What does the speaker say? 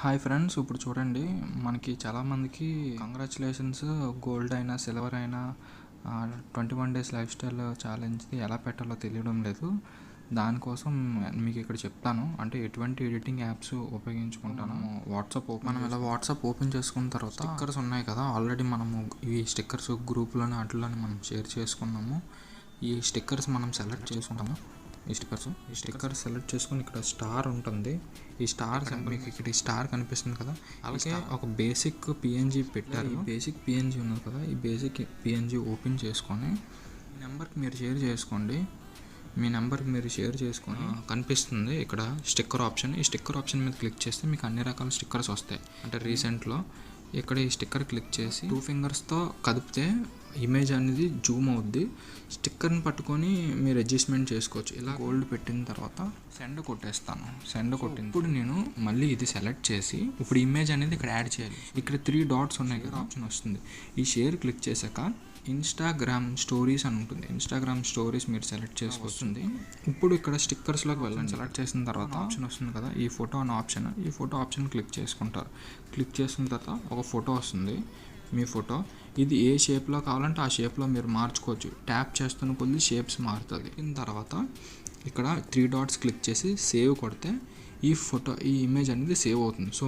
Hi friends, ఇప్పుడు చూడండి, మనకి చాలామందికి కంగ్రాచులేషన్స్ గోల్డ్ అయినా సిల్వర్ అయినా 21 డేస్ లైఫ్ స్టైల్ ఛాలెంజ్ది ఎలా పెట్టాలో తెలియడం లేదు. దానికోసం మీకు ఇక్కడ చెప్తాను. అంటే ఎటువంటి ఎడిటింగ్ యాప్స్ ఉపయోగించుకుంటాను. మనం ఇలా వాట్సాప్ ఓపెన్ చేసుకున్న తర్వాత స్టిక్కర్స్ ఉన్నాయి కదా, ఆల్రెడీ మనము ఈ స్టిక్కర్స్ గ్రూప్లోని వాటిలోని మనం షేర్ చేసుకున్నాము. ఈ స్టిక్కర్స్ మనం సెలెక్ట్ చేసుకుంటాము. ఈ స్టిక్కర్స్ సెలెక్ట్ చేసుకుని ఇక్కడ స్టార్ ఉంటుంది. ఈ స్టార్ మీకు ఇక్కడ ఈ స్టార్ కనిపిస్తుంది కదా, అలాగే ఒక బేసిక్ పిఎన్జీ పెట్టారు. ఈ బేసిక్ పిఎన్జీ ఉన్నది కదా, ఈ బేసిక్ పిఎన్జీ ఓపెన్ చేసుకొని ఈ నెంబర్కి మీరు షేర్ చేసుకోండి. మీ నెంబర్కి మీరు షేర్ చేసుకొని కనిపిస్తుంది ఇక్కడ స్టిక్కర్ ఆప్షన్. ఈ స్టిక్కర్ ఆప్షన్ మీద క్లిక్ చేస్తే మీకు అన్ని రకాల స్టిక్కర్స్ వస్తాయి. అంటే రీసెంట్లో ఇక్కడ ఈ స్టిక్కర్ క్లిక్ చేసి 2 ఫింగర్స్తో కదిపితే ఇమేజ్ అనేది జూమ్ అవుద్ది. స్టిక్కర్ని పట్టుకొని మీరు అడ్జస్ట్మెంట్ చేసుకోవచ్చు. ఇలా గోల్డ్ పెట్టిన తర్వాత సెండ్ కొట్టేస్తాను. ఇప్పుడు నేను మళ్ళీ ఇది సెలెక్ట్ చేసి ఇప్పుడు ఇమేజ్ అనేది ఇక్కడ యాడ్ చేయాలి. ఇక్కడ 3 డాట్స్ ఉన్నాయి కదా, ఆప్షన్ వస్తుంది. ఈ షేర్ క్లిక్ చేశాక ఇన్స్టాగ్రామ్ స్టోరీస్ అని ఉంటుంది. ఇన్స్టాగ్రామ్ స్టోరీస్ మీరు సెలెక్ట్ చేసుకొస్తుంది. ఇప్పుడు ఇక్కడ స్టిక్కర్స్లోకి వెళ్ళండి. సెలెక్ట్ చేసిన తర్వాత ఆప్షన్ వస్తుంది కదా, ఈ ఫోటో అనే ఆప్షన్. ఈ ఫోటో ఆప్షన్ క్లిక్ చేసుకుంటారు. క్లిక్ చేసిన తర్వాత ఒక ఫోటో వస్తుంది, మీ ఫోటో. ఇది ఏ షేప్లో కావాలంటే ఆ షేప్లో మీరు మార్చుకోవచ్చు. ట్యాప్ చేస్తున్న కొద్ది షేప్స్ మారుతుంది. దీని తర్వాత ఇక్కడ 3 డాట్స్ క్లిక్ చేసి సేవ్ కొడితే ఈ ఇమేజ్ అనేది సేవ్ అవుతుంది. సో